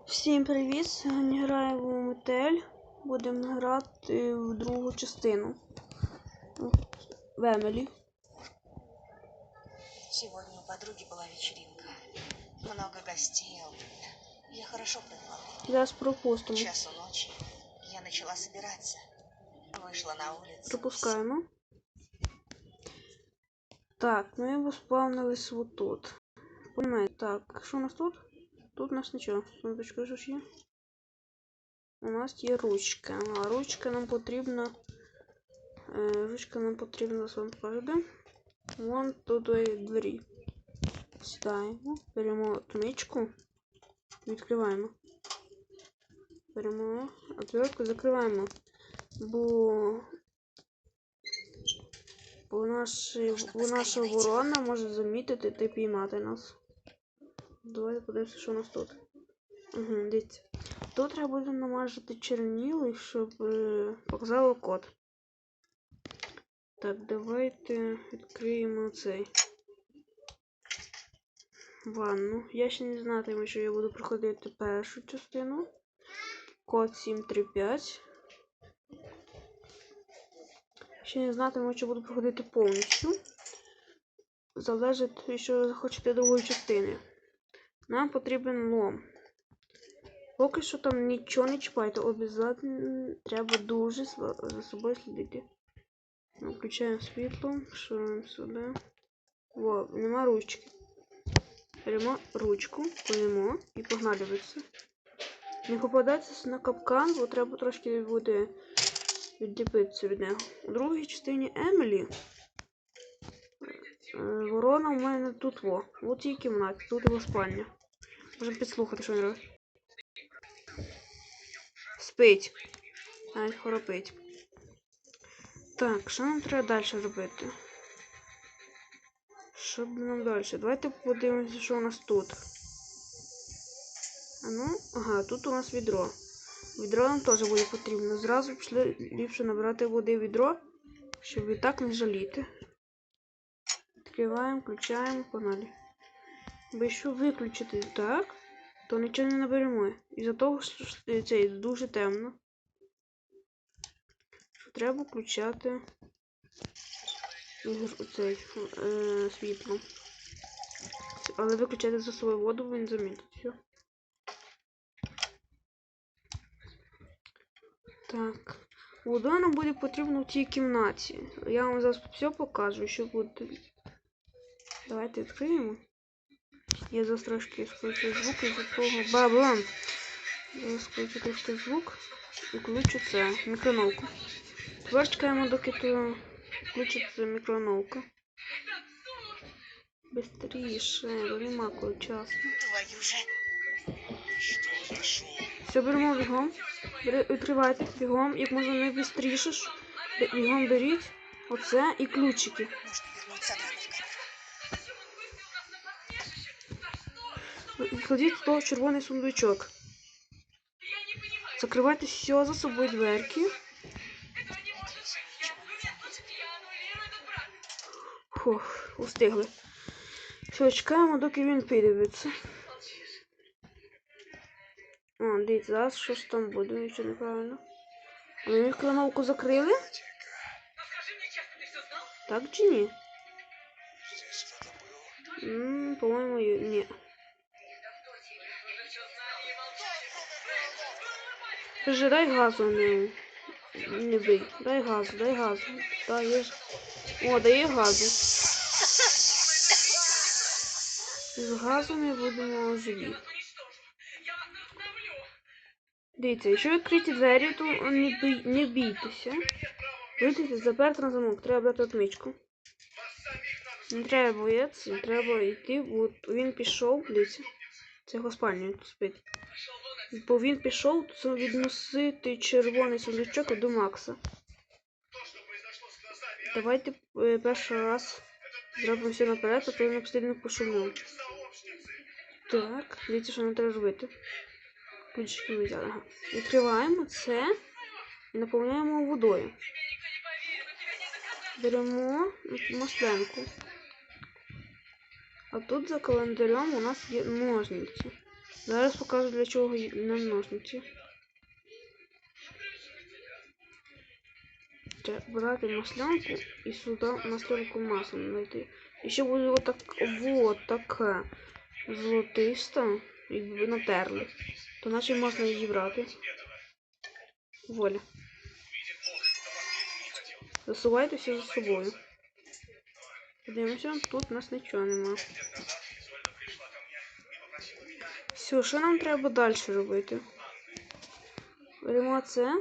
Всім привіт! Сьогодні граємо в Метель. Будемо грати в другу частину. В Емілі. Сегодня у подруги была вечеринка. Много гостей. Я хорошо провела. Зараз пропустимо. К часу ночи я начала собираться. Вышла на улицу. Пропускаємо. Так, ми воспавнились вот тут. Понимаєте, так, що у нас тут? Тут у нас нічого. Сундучка ж є. У нас є ручка. А ручка нам потрібна. Вон покажу. Вон туди двері. Сідаємо, беремо тумічку, відкриваємо. Беремо отвертку, закриваємо. Бо наша ворона може замітити та піймати нас. Давайте подивимося, що у нас тут. Дивіться. Тут треба буде намажити чернілий, щоб показало код. Так, давайте відкриємо цей ванну. Я ще не знатиму, що я буду проходити першу частину. Код 735. Ще не знатиму, що буду проходити повністю. Залежить, що ви захочете другої частини. Нам потрібен лом. Поки що там нічого не чіпайте, обов'язково треба дуже за собою слідити. Включаємо світло, шуруємо сюди. Во, нема ручки. Беремо ручку, кладемо і погнали вище. Не попадайтеся на капкан, бо треба трошки буде відліпитися від нього. У другій частині Емілі ворона у мене тут во. От її кімната, тут його спальня. Можемо підслухати, що він робить. Спить. Навіть хоропить. Так, що нам треба далі робити? Що б нам далі? Давайте подивимося, що у нас тут. Ага, тут у нас відро. Відро нам теж буде потрібно. Зразу пішли ліпше набрати води в відро, щоб і так не жаліти. Відкриваємо, включаємо, погнали. Бо якщо виключити так, то нічого не наберемо. Із-за того, що це дуже темно. Треба включати світло. Але виключати за собою воду, він замітить. Все. Так. Вода нам буде потрібна в цій кімнаті. Я вам зараз все покажу, що буде. Давайте відкриємо. Я зараз трошки скручу звук із-за того. Баблам! Я скручу трошки звук і включу це, мікроволновку. Тепер чекаємо, доки то включиться мікроволновка. Бистріше, бо нема коли часу. Все, беремо бігом. Відкривайте бігом, як можна найбистріше. Бігом беріть оце і ключики. Кладіть в той червоний сундучок. Закривайте все за собою дверки. Фух, устигли. Все, чекаємо, доки він підивиться. О, дивіться, зараз щось там буде, нічого неправильно. Ми мікроволновку закрили? Так чи ні? По-моєму, ні. Дай газу не бий. Дай газу. Даєш. О, дає газу. З газу ми будемо живі. Дивіться, якщо відкриті двері, то не бійтеся. Вийдете, заперти на замок. Треба брати отмичку. Не треба боятися, треба йти. От він пішов, дивіться. Це його спальня, він спить. Бо він пішов, то відносити червоний сундучок до Макса. Давайте перший раз зробимо все наперед, а потім постійно пошумимо. Так, дивіться, що нам треба робити. Ключики ми взяли. Ага. Відкриваємо це і наповняємо водою. Беремо масленку. А тут за календарем у нас є ножниці. Зараз покажу, для чого нам ножниці. Треба брати маслянку і сюди маслянку маслом знайти. І ще буде вот така золотиста, якби натерли. То наче можна її брати. Воля. Засувайте все за собою. Подивимося, тут у нас нічого нема. Все, що нам треба далі робити? Беремо це.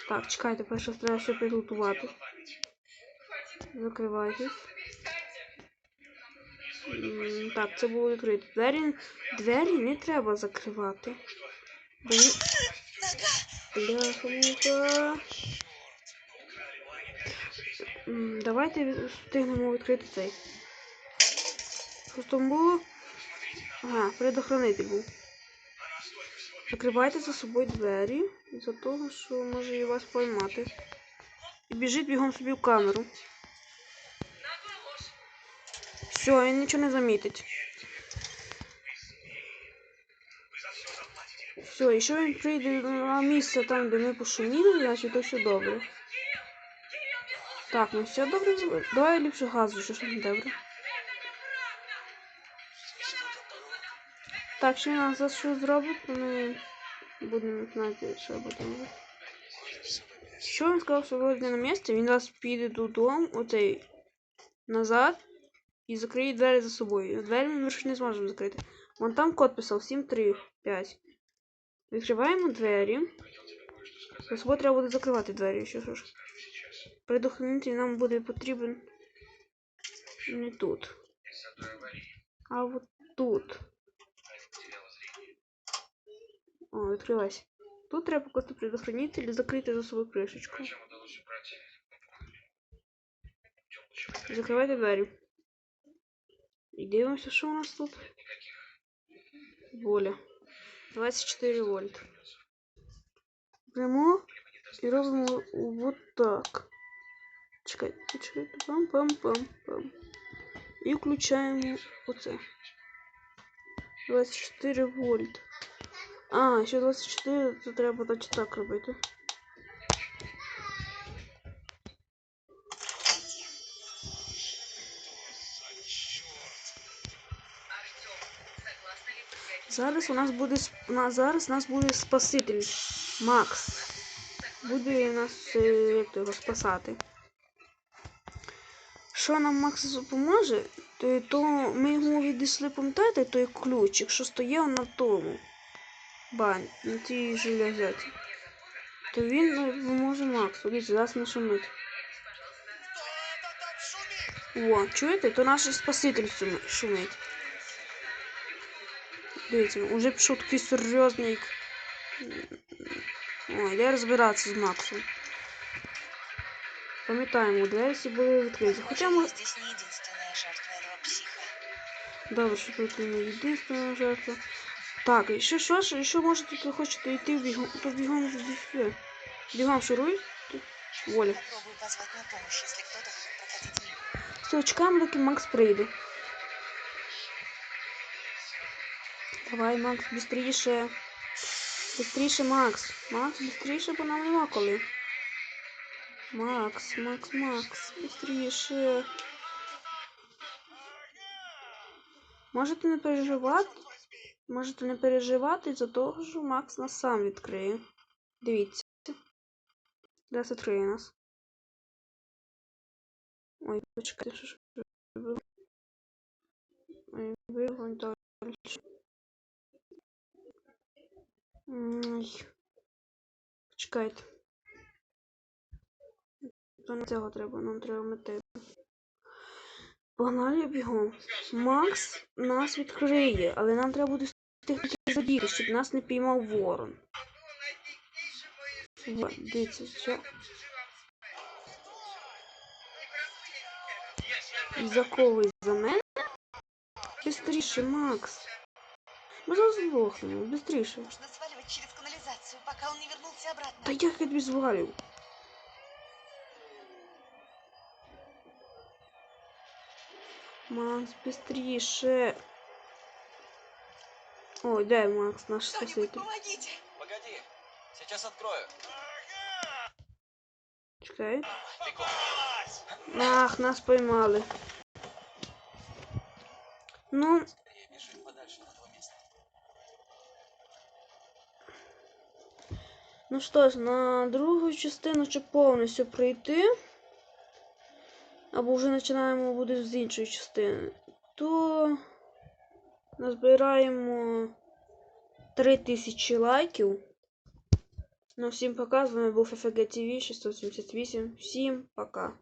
Так, чекайте, перше треба все підготувати. Закривайтесь. Так, це було відкрито. Двері не треба закривати. Бляха-муха. Давайте встигнемо відкрити цей. Що там було? Ага, предохранитель був. Закривайте за собою двері, із-за того, що може і вас поймати. І біжіть бігом собі в камеру. Все, він нічого не замітить. Все, якщо він прийде на місце там, де ми пошуміли, значить то все добре. Так, ну все добре. Давай ліпше газу, що ж не добре. Так, що нас за що зробить, то ми будемо знати, що будемо. Що він сказав, що вроде на місці, він нас піде додому, оцей, назад, і закриє двері за собою. Двері ми більше не зможемо закрити. Вон там код писав 735. Відкриваємо двері. За собою треба буде закривати двері, що ж. Предохранитель нам буде потрібен не тут, а от тут. О, відкривайся. Тут треба просто предохранитель і закрити за собою кришечку. Закривайте двері. І дивимося, що у нас тут. Воля. 24 вольт. Прямо і робимо вот так. Чекайте, чекайте. Пам-пам-пам-пам. І включаємо оце. 24 вольт. А, ще 24, то треба точно так робити. Зараз у нас буде спаситель Макс. Буде нас як його спасати. Що нам Макс допоможе, то ми йому відійшли, пам'ятаєте, той ключик, що стояв на тому на тій железяці. То він допоможе Максу. Дивіться, зараз не шумить. О, чуєте? То наш спаситель шумить. Дивіться, вже пішов такий серйозний. Ой, йде розбиратися з Максом. Пам'ятаємо, двері всі були відкриті. Хоча ми... Добре, що тут не єдина жертва. Так, і ще можете, тут хочете йти бігом, то бігом сюди. Бігом шуруй. Воля. Все, чекаємо, доки Макс прийде. Давай, Макс, быстріше. Быстріше, Макс. Макс, быстріше, бо нам нема коли. Макс, быстріше. Можете не переживати за того, що Макс нас сам відкриє. Дивіться. Зараз відкриє нас. Ой, почекайте, що ж. Ой, вигонь далі. Ой. Почекайте. То не цього треба, нам треба мети. Погнали бігом. Макс нас відкриє, але нам треба буде встигнути задіти, щоб нас не піймав ворон. Дивіться, все. І заковуй за мене. Быстріше, Макс. Ми зараз здохнемо, быстріше. Нужно сваливать через канализацию, пока он не вернулся обратно. Та як я тобі звалю? Макс, быстріше. Ой, де Макс, наш Кто-нибудь спаситель? помогите! Погоди, сейчас открою. Чекай. Бегом. Ах, нас поймали. Ну, Скорее бежим подальше от этого места. ну що ж, на другу частину чи повністю пройти, або вже починаємо буде з іншої частини, то назбираємо 3000 лайків. Ну, всім пока, з вами був FFG TV 678. Всім пока.